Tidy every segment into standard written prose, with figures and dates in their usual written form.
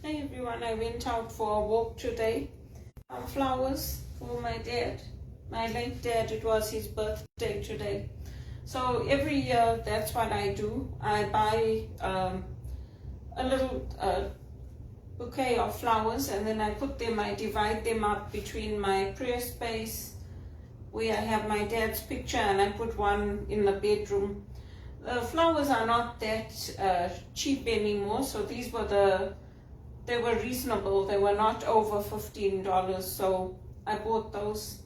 Hey everyone, I went out for a walk today. Flowers for my dad, my late dad. It was his birthday today. So every year, that's what I do. I buy a little bouquet of flowers, and then I divide them up between my prayer space, where I have my dad's picture, and I put one in the bedroom. The flowers are not that cheap anymore, so they were reasonable. They were not over $15, so I bought those.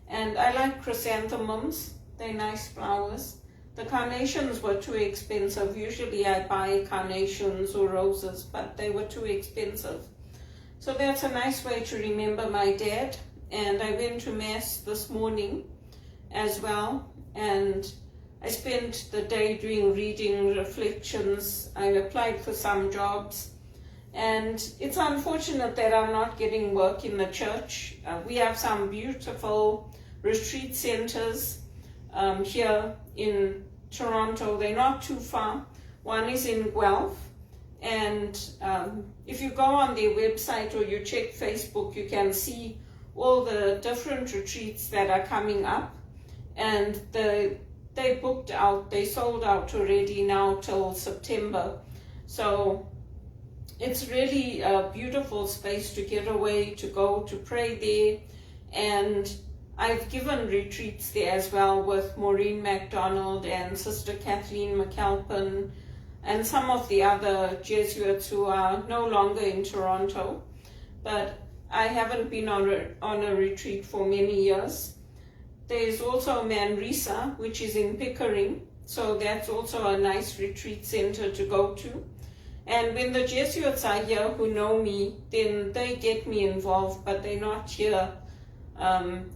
And I like chrysanthemums. They're nice flowers. The carnations were too expensive. Usually I buy carnations or roses, but they were too expensive. So that's a nice way to remember my dad. And I went to Mass this morning as well. And I spent the day doing reading, reflections. I applied for some jobs. And it's unfortunate that I'm not getting work in the church. We have some beautiful retreat centers here in Toronto. They're not too far. One is in Guelph. And if you go on their website or you check Facebook, you can see all the different retreats that are coming up. And they booked out, they sold out already now till September. So it's really a beautiful space to get away, to go to pray there. And I've given retreats there as well with Maureen MacDonald and Sister Kathleen McAlpin and some of the other Jesuits who are no longer in Toronto. But I haven't been on a retreat for many years. There's also Manresa, which is in Pickering. So that's also a nice retreat center to go to. And when the Jesuits are here who know me, then they get me involved, but they're not here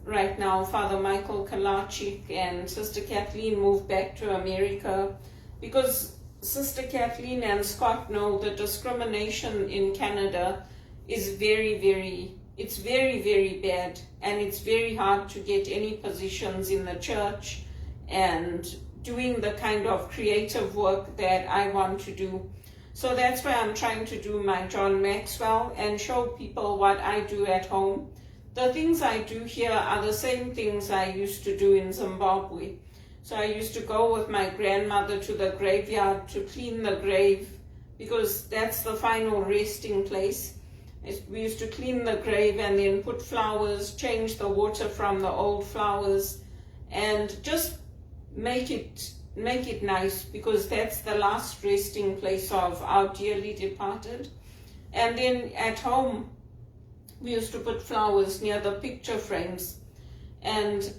right now. Father Michael Kalachik and Sister Kathleen moved back to America because Sister Kathleen and Scott know the discrimination in Canada is very, very bad, and it's very hard to get any positions in the church and doing the kind of creative work that I want to do. So that's why I'm trying to do my John Maxwell and show people what I do at home. The things I do here are the same things I used to do in Zimbabwe. So I used to go with my grandmother to the graveyard to clean the grave, because that's the final resting place. We used to clean the grave and then put flowers, change the water from the old flowers, and just make it nice, because that's the last resting place of our dearly departed. And then at home, we used to put flowers near the picture frames. And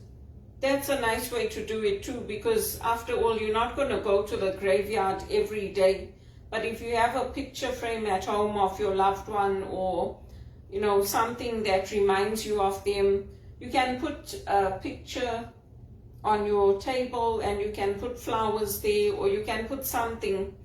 that's a nice way to do it too, because after all, you're not going to go to the graveyard every day. But if you have a picture frame at home of your loved one, or, you know, something that reminds you of them, you can put a picture on your table and you can put flowers there, or you can put something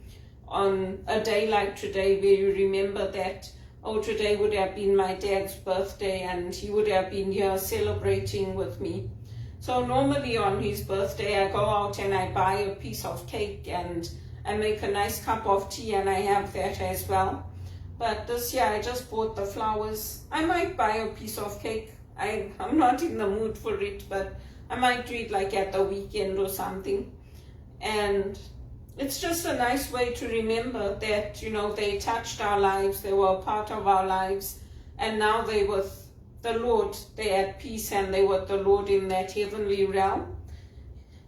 on a day like today where you remember that, oh, today would have been my dad's birthday and he would have been here celebrating with me. So normally on his birthday, I go out and I buy a piece of cake and I make a nice cup of tea and I have that as well. But this year I just bought the flowers. I might buy a piece of cake. I'm not in the mood for it, but I might do it like at the weekend or something. And it's just a nice way to remember that, you know, they touched our lives, they were a part of our lives, and now they're with the Lord, they're at peace, and they're with the Lord in that heavenly realm.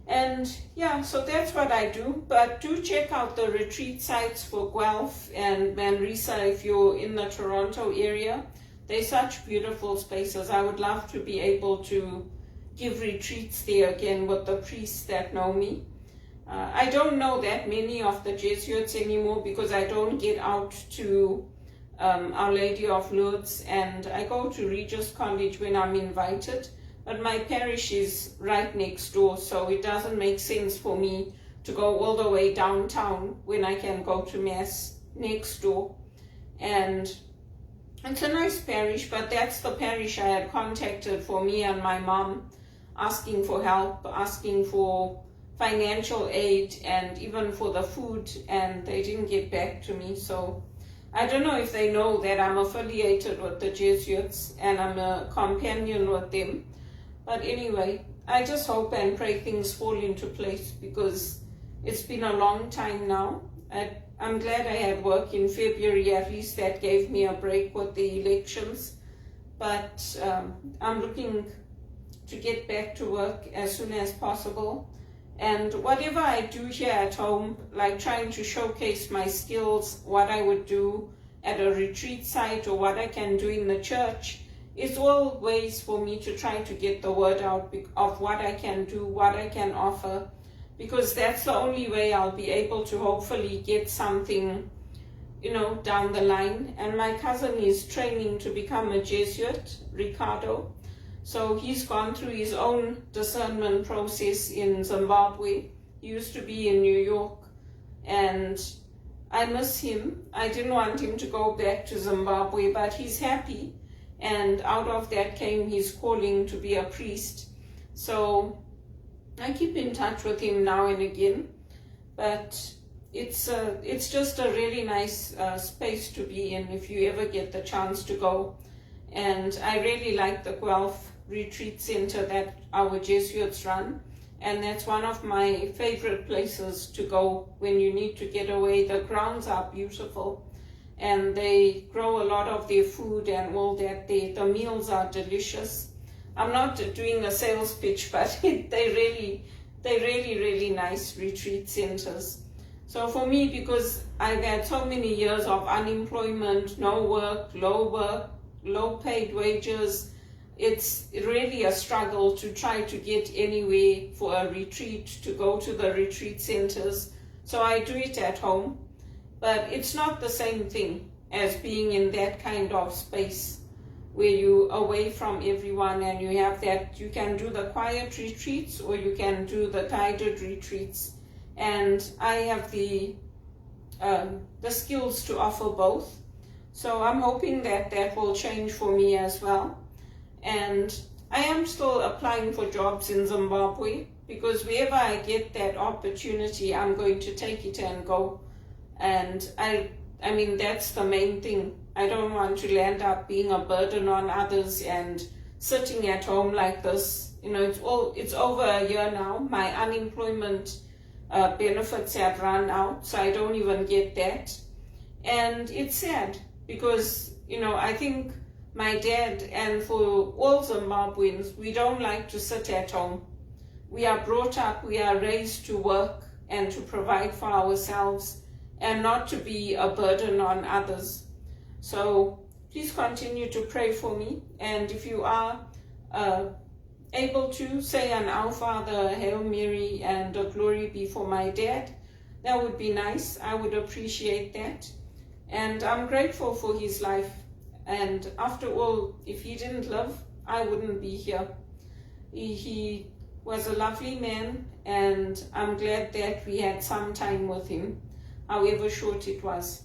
And yeah, so that's what I do. But do check out the retreat sites for Guelph and Manresa if you're in the Toronto area. They're such beautiful spaces. I would love to be able to give retreats there again with the priests that know me. I don't know that many of the Jesuits anymore because I don't get out to Our Lady of Lourdes, and I go to Regis College when I'm invited, but my parish is right next door, so it doesn't make sense for me to go all the way downtown when I can go to Mass next door. And it's a nice parish, but that's the parish I had contacted for me and my mom, asking for help, asking for financial aid, and even for the food, and they didn't get back to me. So I don't know if they know that I'm affiliated with the Jesuits and I'm a companion with them. But anyway, I just hope and pray things fall into place, because it's been a long time now. I'm glad I had work in February. At least that gave me a break with the elections. But I'm looking to get back to work as soon as possible. And whatever I do here at home, like trying to showcase my skills, what I would do at a retreat site or what I can do in the church, is all ways for me to try to get the word out of what I can do, what I can offer, because that's the only way I'll be able to hopefully get something, down the line. And my cousin is training to become a Jesuit, Ricardo. So he's gone through his own discernment process in Zimbabwe. He used to be in New York, and I miss him. I didn't want him to go back to Zimbabwe, but he's happy. And out of that came his calling to be a priest. So I keep in touch with him now and again. But it's just a really nice space to be in if you ever get the chance to go. And I really like the Guelph Retreat Center that our Jesuits run. And that's one of my favorite places to go when you need to get away. The grounds are beautiful, and they grow a lot of their food and all that. The meals are delicious. I'm not doing a sales pitch, but they're really nice retreat centers. So for me, because I've had so many years of unemployment, no work, low paid wages, it's really a struggle to try to get anywhere for a retreat, to go to the retreat centers. So I do it at home, but it's not the same thing as being in that kind of space where you're away from everyone, and you have that, you can do the quiet retreats or you can do the guided retreats. And I have the skills to offer both. So I'm hoping that will change for me as well. And I am still applying for jobs in Zimbabwe, because wherever I get that opportunity, I'm going to take it and go. And I mean, that's the main thing. I don't want to land up being a burden on others and sitting at home like this. It's over a year now. My unemployment benefits have run out, so I don't even get that. And it's sad, because, I think my dad, and for all Zimbabweans, we don't like to sit at home. We are brought up, we are raised to work and to provide for ourselves, and not to be a burden on others. So please continue to pray for me. And if you are able to, say an Our Father, a Hail Mary, and a Glory be for my dad, that would be nice. I would appreciate that. And I'm grateful for his life. And after all, if he didn't live, I wouldn't be here. He was a lovely man, and I'm glad that we had some time with him, however short it was.